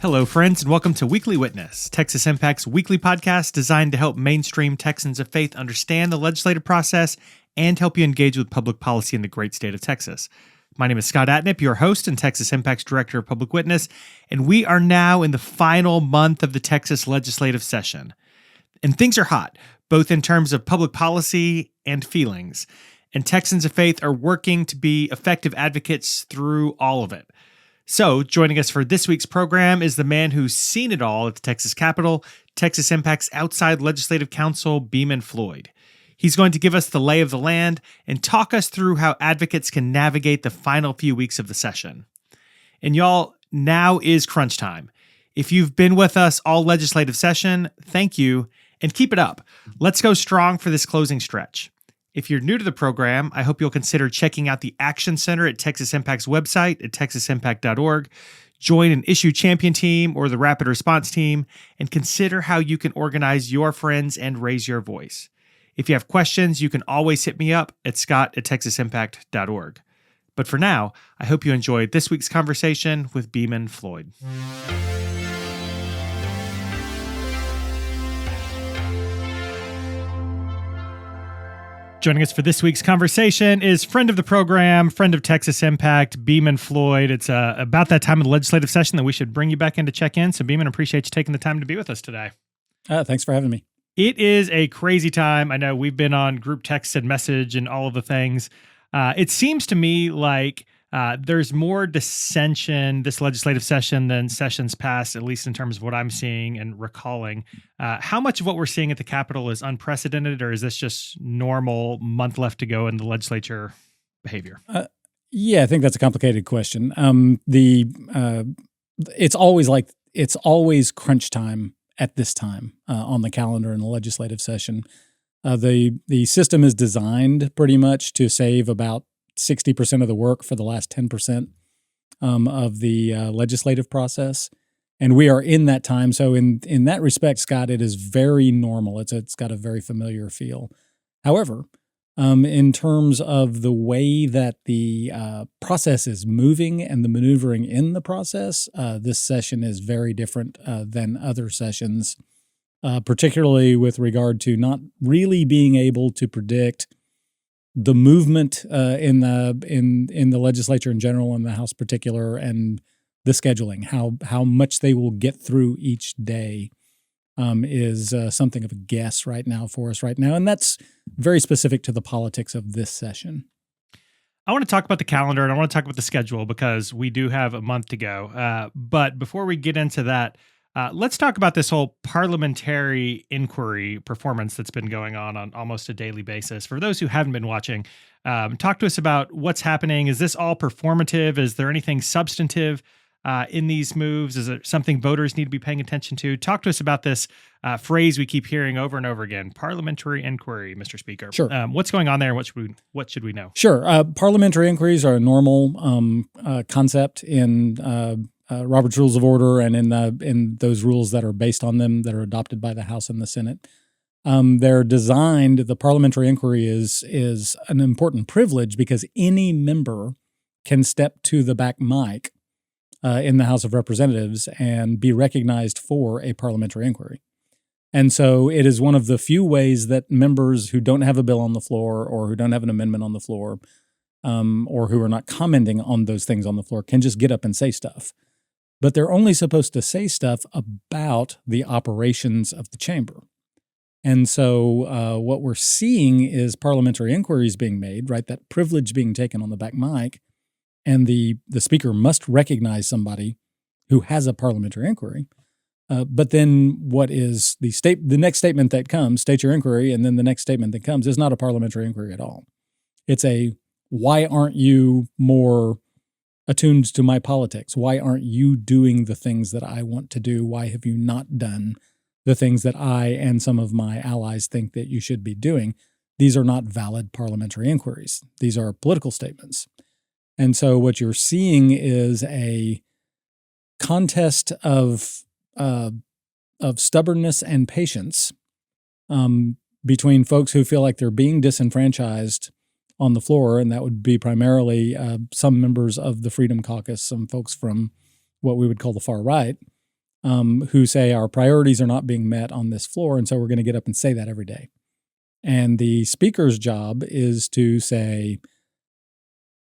Hello, friends, and welcome to Weekly Witness, Texas Impact's weekly podcast designed to help mainstream Texans of faith understand the legislative process and help you engage with public policy in the great state of Texas. My name is Scott Atnip, your host and Texas Impact's Director of Public Witness, and we are now in the final month of the Texas legislative session. And things are hot, both in terms of public policy and feelings. And Texans of faith are working to be effective advocates through all of it. So, joining us for this week's program is the man who's seen it all at the Texas Capitol, Texas Impact's outside legislative counsel, Beaman Floyd. He's going to give us the lay of the land and talk us through how advocates can navigate the final few weeks of the session. And y'all, now is crunch time. If you've been with us all legislative session, thank you, and keep it up. Let's go strong for this closing stretch. If you're new to the program, I hope you'll consider checking out the Action Center at Texas Impact's website at texasimpact.org, join an issue champion team or the rapid response team, and consider how you can organize your friends and raise your voice. If you have questions, you can always hit me up at scott@texasimpact.org. But for now, I hope you enjoyed this week's conversation with Beaman Floyd. Joining us for this week's conversation is friend of the program, friend of Texas Impact, Beaman Floyd. It's about that time of the legislative session that we should bring you back in to check in. So, Beaman, appreciate you taking the time to be with us today. Thanks for having me. It is a crazy time. I know we've been on group text and message and all of the things. It seems to me like there's more dissension this legislative session than sessions past, at least in terms of what I'm seeing and recalling. How much of what we're seeing at the Capitol is unprecedented, or is this just normal month left to go in the legislature behavior? Yeah, I think that's a complicated question. It's always crunch time at this time on the calendar in the legislative session. The system is designed pretty much to save about 60% of the work for the last 10% of the legislative process. And we are in that time. So in that respect, Scott, it is very normal. It's got a very familiar feel. However, in terms of the way that the process is moving and the maneuvering in the process, this session is very different than other sessions, particularly with regard to not really being able to predict the movement in the legislature in general and the House particular, and the scheduling, how much they will get through each day is something of a guess right now for us right now, and that's very specific to the politics of this session. I want to talk about the calendar and I want to talk about the schedule because we do have a month to go. But before we get into that, let's talk about this whole parliamentary inquiry performance that's been going on almost a daily basis. For those who haven't been watching, talk to us about what's happening. Is this all performative? Is there anything substantive in these moves? Is it something voters need to be paying attention to? Talk to us about this phrase we keep hearing over and over again, parliamentary inquiry, Mr. Speaker. Sure. What's going on there and what should we know? Sure. Parliamentary inquiries are a normal concept in Robert's Rules of Order and in those rules that are based on them that are adopted by the House and the Senate. They're designed, the parliamentary inquiry is an important privilege because any member can step to the back mic in the House of Representatives and be recognized for a parliamentary inquiry. And so it is one of the few ways that members who don't have a bill on the floor or who don't have an amendment on the floor or who are not commenting on those things on the floor can just get up and say stuff. But they're only supposed to say stuff about the operations of the chamber. And so what we're seeing is parliamentary inquiries being made, right? That privilege being taken on the back mic, and the speaker must recognize somebody who has a parliamentary inquiry. But then what is the next statement that comes, state your inquiry, and then the next statement that comes is not a parliamentary inquiry at all. It's why aren't you more attuned to my politics? Why aren't you doing the things that I want to do? Why have you not done the things that I and some of my allies think that you should be doing? These are not valid parliamentary inquiries. These are political statements. And so what you're seeing is a contest of stubbornness and patience between folks who feel like they're being disenfranchised on the floor, and that would be primarily some members of the Freedom Caucus, some folks from what we would call the far right, who say our priorities are not being met on this floor, and so we're going to get up and say that every day. And the speaker's job is to say,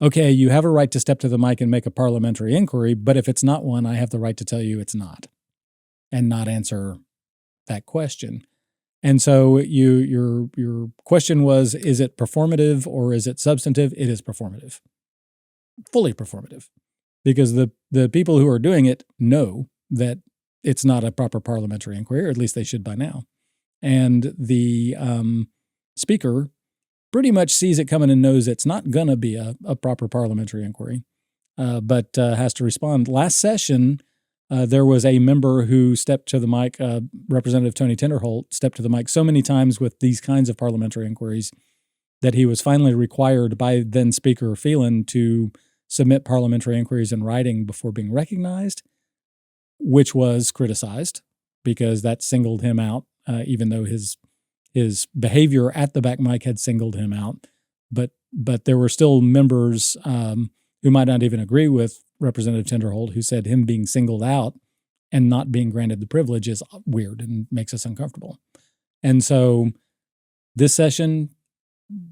okay, you have a right to step to the mic and make a parliamentary inquiry, but if it's not one, I have the right to tell you it's not, and not answer that question. And so your question was, is it performative or is it substantive? It is performative, fully performative, because the people who are doing it know that it's not a proper parliamentary inquiry, or at least they should by now. And the speaker pretty much sees it coming and knows it's not going to be a proper parliamentary inquiry, but has to respond. Last session, there was a member who stepped to the mic, Representative Tony Tinderholt stepped to the mic so many times with these kinds of parliamentary inquiries that he was finally required by then Speaker Phelan to submit parliamentary inquiries in writing before being recognized, which was criticized because that singled him out, even though his behavior at the back mic had singled him out. But there were still members who might not even agree with Representative Tinderholt, who said him being singled out and not being granted the privilege is weird and makes us uncomfortable. And so this session,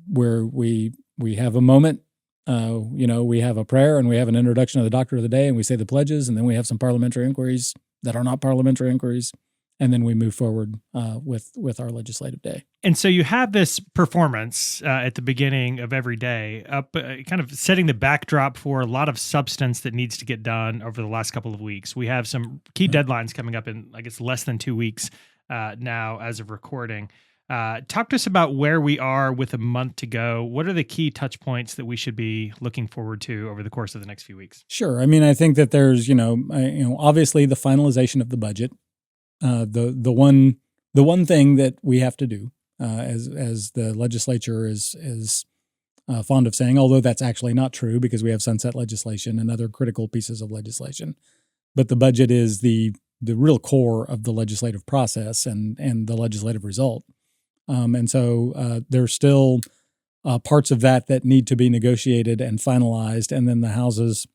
where we have a moment, we have a prayer and we have an introduction of the doctor of the day and we say the pledges, and then we have some parliamentary inquiries that are not parliamentary inquiries, and then we move forward with our legislative day. And so you have this performance at the beginning of every day, kind of setting the backdrop for a lot of substance that needs to get done over the last couple of weeks. We have some key deadlines coming up in, I guess, less than 2 weeks now as of recording. Talk to us about where we are with a month to go. What are the key touch points that we should be looking forward to over the course of the next few weeks? Sure. I mean, I think that there's, obviously the finalization of the budget. The one thing that we have to do, as the legislature is fond of saying, although that's actually not true because we have sunset legislation and other critical pieces of legislation, but the budget is the real core of the legislative process and the legislative result. And so there's still parts of that need to be negotiated and finalized, and then the houses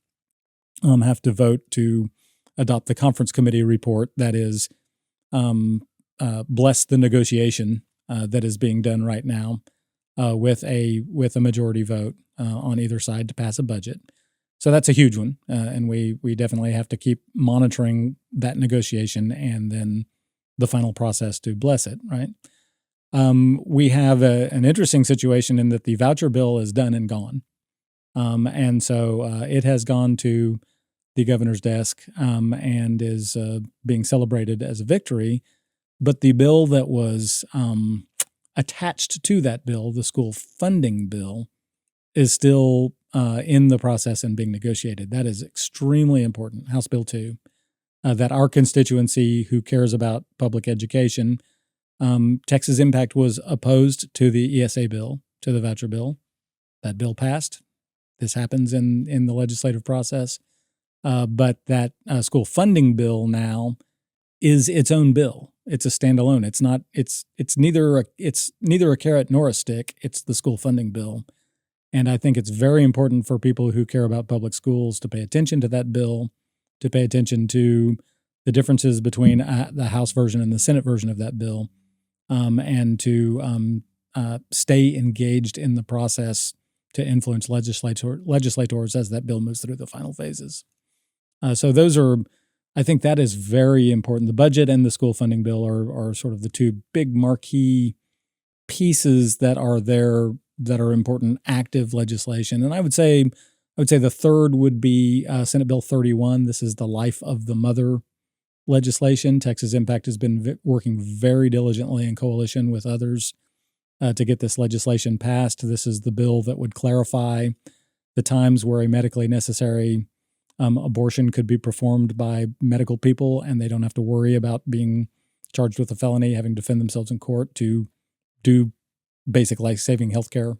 have to vote to adopt the conference committee report that is bless the negotiation that is being done right now with a majority vote on either side to pass a budget. So that's a huge one, and we definitely have to keep monitoring that negotiation and then the final process to bless it, right? We have an interesting situation in that the voucher bill is done and gone, and so it has gone to the governor's desk and is being celebrated as a victory. But the bill that was attached to that bill, the school funding bill, is still in the process and being negotiated. That is extremely important. House Bill 2, that our constituency who cares about public education, Texas Impact was opposed to the ESA bill, to the voucher bill. That bill passed. This happens in the legislative process. But that school funding bill now is its own bill. It's a standalone. It's not. It's neither a carrot nor a stick. It's the school funding bill, and I think it's very important for people who care about public schools to pay attention to that bill, to pay attention to the differences between the House version and the Senate version of that bill, and to stay engaged in the process to influence legislators as that bill moves through the final phases. So those are, I think that is very important. The budget and the school funding bill are sort of the two big marquee pieces that are there that are important active legislation. And I would say the third would be Senate Bill 31. This is the Life of the Mother legislation. Texas Impact has been working very diligently in coalition with others to get this legislation passed. This is the bill that would clarify the times where a medically necessary abortion could be performed by medical people, and they don't have to worry about being charged with a felony, having to defend themselves in court to do basic life-saving health care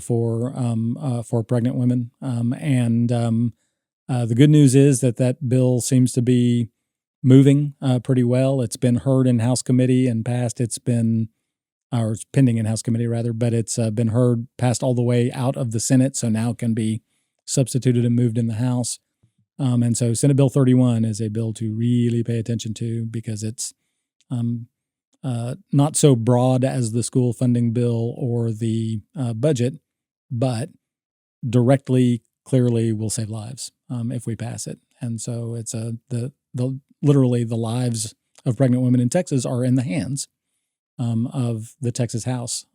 for pregnant women. The good news is that bill seems to be moving pretty well. It's been heard in House committee and passed. It's pending in House committee rather, but it's been heard, passed all the way out of the Senate, so now can be substituted and moved in the House. And so Senate Bill 31 is a bill to really pay attention to because it's not so broad as the school funding bill or the budget, but directly, clearly will save lives if we pass it. And so it's literally the lives of pregnant women in Texas are in the hands of the Texas House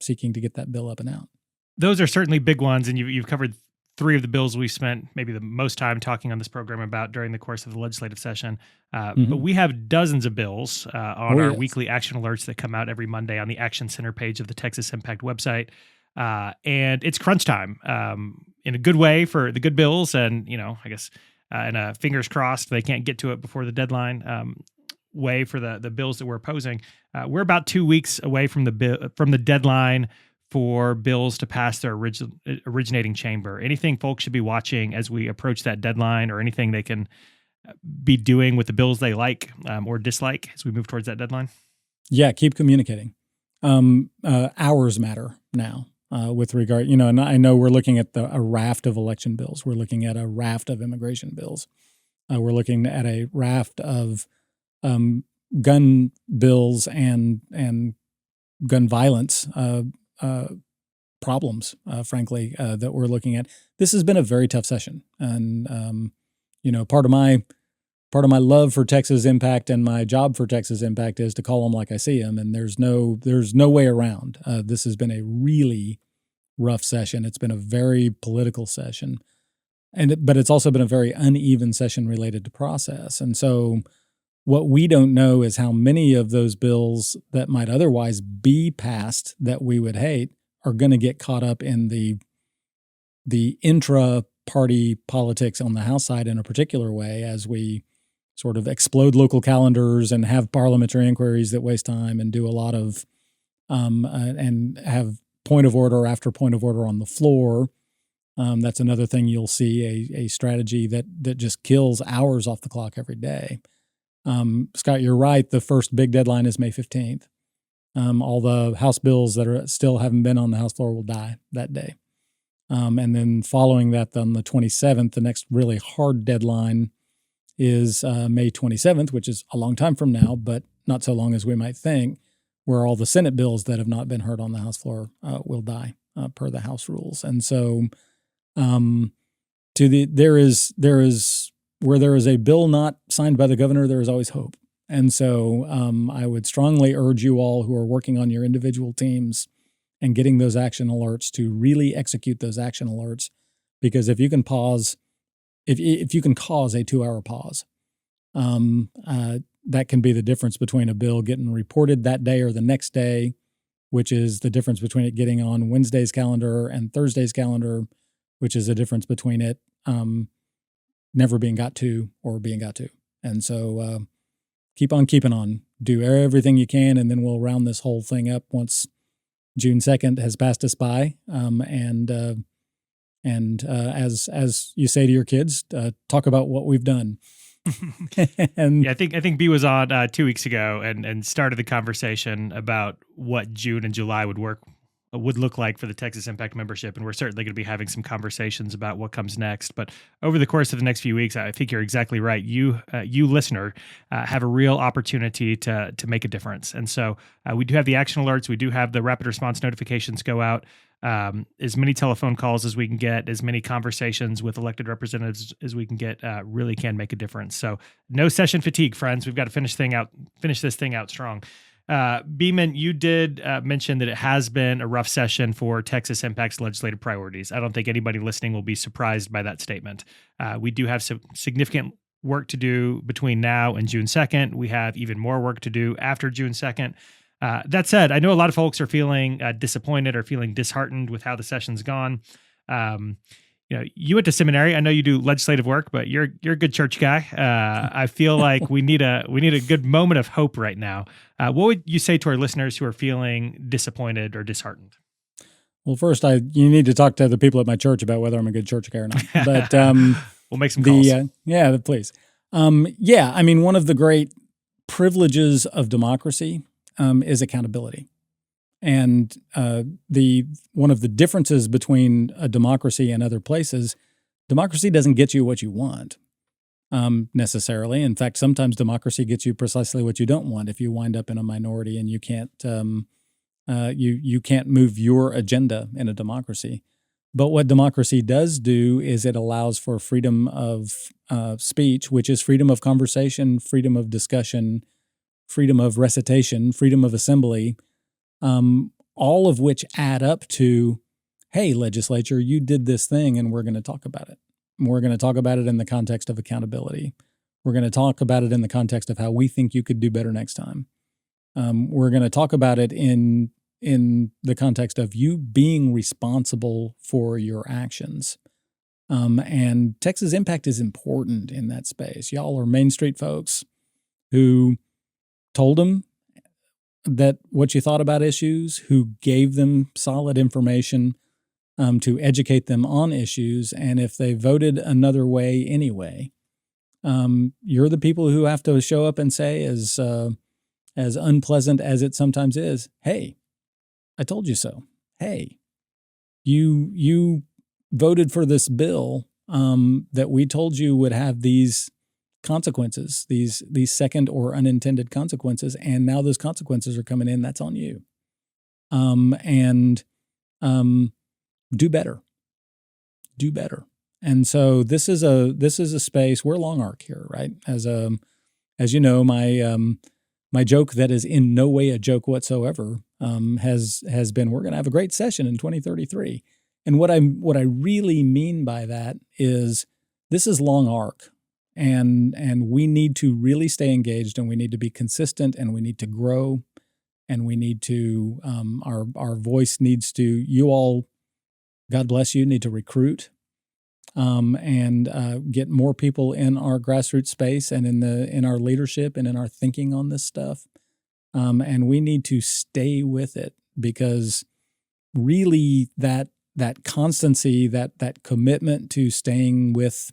seeking to get that bill up and out. Those are certainly big ones, and you've covered three of the bills we spent maybe the most time talking on this program about during the course of the legislative session. But we have dozens of bills on our weekly action alerts that come out every Monday on the Action Center page of the Texas Impact website. And it's crunch time in a good way for the good bills, and I guess and fingers crossed they can't get to it before the deadline. Way for the bills that we're opposing. We're about 2 weeks away from the deadline for bills to pass their originating chamber. Anything folks should be watching as we approach that deadline, or anything they can be doing with the bills they like or dislike as we move towards that deadline? Yeah, keep communicating. Hours matter now with regard, and I know we're looking at a raft of election bills. We're looking at a raft of immigration bills. We're looking at a raft of gun bills and gun violence problems, frankly, that we're looking at. This has been a very tough session, and part of my love for Texas Impact and my job for Texas Impact is to call them like I see them, and there's no way around. This has been a really rough session. It's been a very political session, but it's also been a very uneven session related to process, and so. What we don't know is how many of those bills that might otherwise be passed that we would hate are going to get caught up in the intra-party politics on the House side in a particular way as we sort of explode local calendars and have parliamentary inquiries that waste time and do a lot of and have point of order after point of order on the floor. That's another thing you'll see, a strategy that just kills hours off the clock every day. Scott, you're right. The first big deadline is May 15th. All the House bills that still haven't been on the House floor will die that day. And then following that, on the 27th, the next really hard deadline is May 27th, which is a long time from now, but not so long as we might think, where all the Senate bills that have not been heard on the House floor will die per the House rules. And so there is where there is a bill not signed by the governor, there is always hope. And so I would strongly urge you all who are working on your individual teams and getting those action alerts to really execute those action alerts, because if you can pause, if you can cause a 2-hour pause, that can be the difference between a bill getting reported that day or the next day, which is the difference between it getting on Wednesday's calendar and Thursday's calendar, which is the difference between it never being got to or being got to. And so keep on keeping on. Do everything you can, and then we'll round this whole thing up once June 2nd has passed us by. And as you say to your kids, talk about what we've done. And yeah, I think B was on 2 weeks ago and started the conversation about what June and July would look like for the Texas Impact membership, and we're certainly going to be having some conversations about what comes next. But over the course of the next few weeks, I think you're exactly right. You listener, have a real opportunity to make a difference. And so we do have the action alerts. We do have the rapid response notifications go out. As many telephone calls as we can get, as many conversations with elected representatives as we can get, really can make a difference. So no session fatigue, friends. We've got to finish this thing out strong. Beaman, you did mention that it has been a rough session for Texas Impact's legislative priorities. I don't think anybody listening will be surprised by that statement. We do have some significant work to do between now and June 2nd. We have even more work to do after June 2nd. That said, I know a lot of folks are feeling disappointed or feeling disheartened with how the session's gone. You went to seminary. I know you do legislative work, but you're a good church guy. I feel like we need a good moment of hope right now. What would you say to our listeners who are feeling disappointed or disheartened? Well, first, you need to talk to the people at my church about whether I'm a good church guy or not. But we'll make some calls. Please. I mean, one of the great privileges of democracy is accountability. And one of the differences between a democracy and other places democracy doesn't get you what you want necessarily. In fact, sometimes democracy gets you precisely what you don't want if you wind up in a minority and you can't you can't move your agenda in a democracy. But what democracy does do is it allows for freedom of speech, which is freedom of conversation, freedom of discussion, freedom of recitation, freedom of assembly, all of which add up to, hey, legislature, you did this thing and we're going to talk about it. We're going to talk about it in the context of accountability. We're going to talk about it in the context of how we think you could do better next time. We're going to talk about it in the context of you being responsible for your actions. And Texas Impact is important in that space. Y'all are Main Street folks who told them that what you thought about issues, who gave them solid information to educate them on issues. And if they voted another way anyway, you're the people who have to show up and say, as unpleasant as it sometimes is, hey, I told you so. Hey, you voted for this bill that we told you would have these consequences, these second or unintended consequences, and now those consequences are coming in. That's on you. Do better. Do better. And so this is a space. We're long arc here, right? As you know, my joke that is in no way a joke whatsoever has been, we're going to have a great session in 2033. And what I really mean by that is this is long arc, and we need to really stay engaged, and we need to be consistent, and we need to grow, and we need to our voice needs to, you all, God bless you, need to recruit and get more people in our grassroots space and in our leadership and in our thinking on this stuff. And we need to stay with it, because really that constancy, that commitment to staying with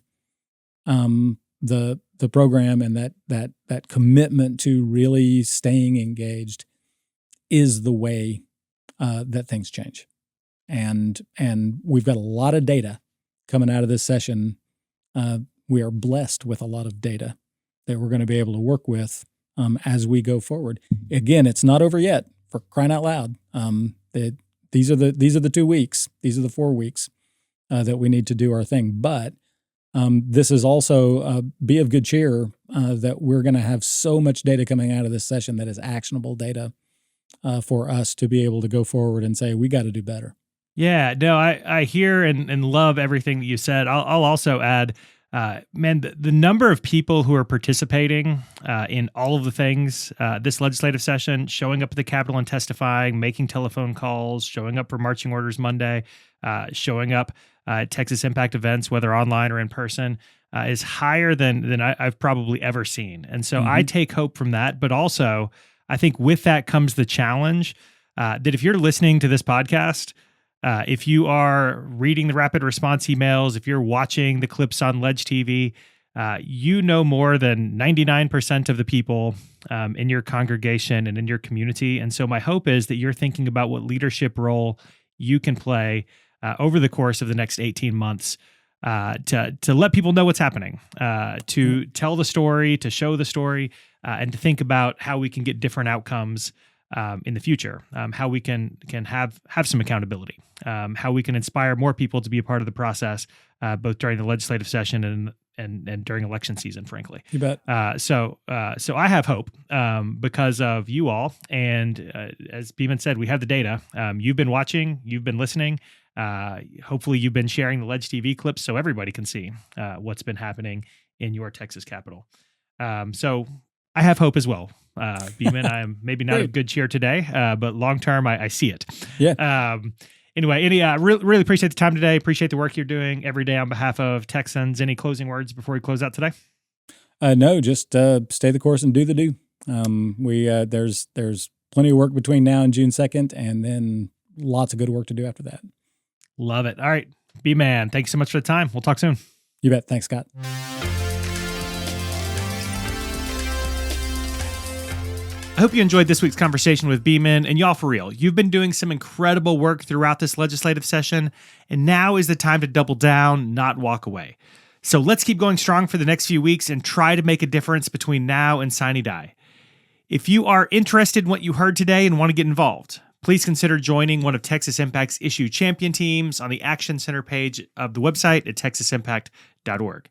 the program, and that commitment to really staying engaged is the way that things change. And we've got a lot of data coming out of this session. We are blessed with a lot of data that we're going to be able to work with as we go forward. Again, it's not over yet, for crying out loud. These are the 2 weeks. These are the 4 weeks that we need to do our thing. But this is also be of good cheer that we're going to have so much data coming out of this session that is actionable data for us to be able to go forward and say, we got to do better. Yeah, no, I hear and love everything that you said. I'll also add, man, the number of people who are participating in all of the things this legislative session, showing up at the Capitol and testifying, making telephone calls, showing up for marching orders Monday, showing up at Texas Impact events, whether online or in person, is higher than I've probably ever seen. And so I take hope from that. But also, I think with that comes the challenge that if you're listening to this podcast, if you are reading the rapid response emails, if you're watching the clips on Ledge TV, you know more than 99% of the people in your congregation and in your community. And so my hope is that you're thinking about what leadership role you can play over the course of the next 18 months to let people know what's happening, to tell the story, to show the story, and to think about how we can get different outcomes in the future, how we can have some accountability, how we can inspire more people to be a part of the process, both during the legislative session and during election season, frankly. You bet. So I have hope because of you all. And as Beaman said, we have the data. You've been watching, you've been listening. Hopefully you've been sharing the Ledge TV clips so everybody can see what's been happening in your Texas Capitol. So I have hope as well. Beaman, I am maybe not a good cheer today, but long-term I see it. Yeah. Anyway, really appreciate the time today. Appreciate the work you're doing every day on behalf of Texans. Any closing words before we close out today? No, just stay the course and do the do. There's plenty of work between now and June 2nd, and then lots of good work to do after that. Love it. All right. Beaman, thank you so much for the time. We'll talk soon. You bet. Thanks, Scott. I hope you enjoyed this week's conversation with Beaman, and y'all, for real, you've been doing some incredible work throughout this legislative session, and now is the time to double down, not walk away. So let's keep going strong for the next few weeks and try to make a difference between now and sine die. If you are interested in what you heard today and want to get involved, please consider joining one of Texas Impact's issue champion teams on the Action Center page of the website at texasimpact.org.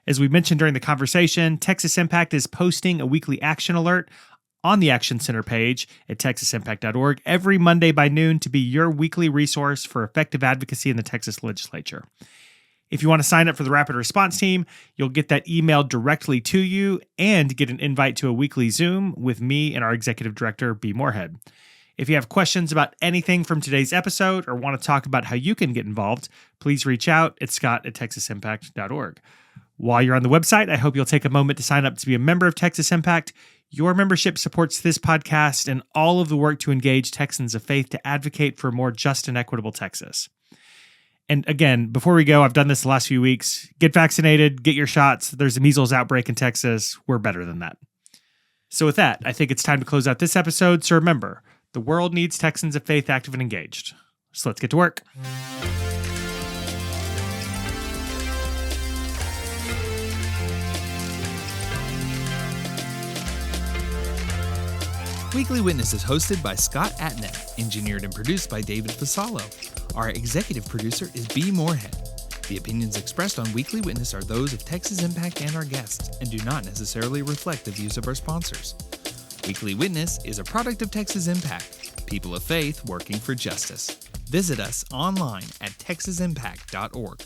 As we mentioned during the conversation, Texas Impact is posting a weekly action alert on the Action Center page at texasimpact.org every Monday by noon to be your weekly resource for effective advocacy in the Texas legislature. If you want to sign up for the Rapid Response Team, you'll get that emailed directly to you and get an invite to a weekly Zoom with me and our Executive Director, B. Moorhead. If you have questions about anything from today's episode or want to talk about how you can get involved, please reach out at scott@texasimpact.org. While you're on the website, I hope you'll take a moment to sign up to be a member of Texas Impact. Your membership supports this podcast and all of the work to engage Texans of faith to advocate for a more just and equitable Texas. And again, before we go, I've done this the last few weeks. Get vaccinated, get your shots. There's a measles outbreak in Texas. We're better than that. So with that, I think it's time to close out this episode. So remember, the world needs Texans of faith active and engaged. So let's get to work. Weekly Witness is hosted by Scott Atnet, engineered and produced by David Fasalo. Our executive producer is B. Moorhead. The opinions expressed on Weekly Witness are those of Texas Impact and our guests, and do not necessarily reflect the views of our sponsors. Weekly Witness is a product of Texas Impact, people of faith working for justice. Visit us online at texasimpact.org.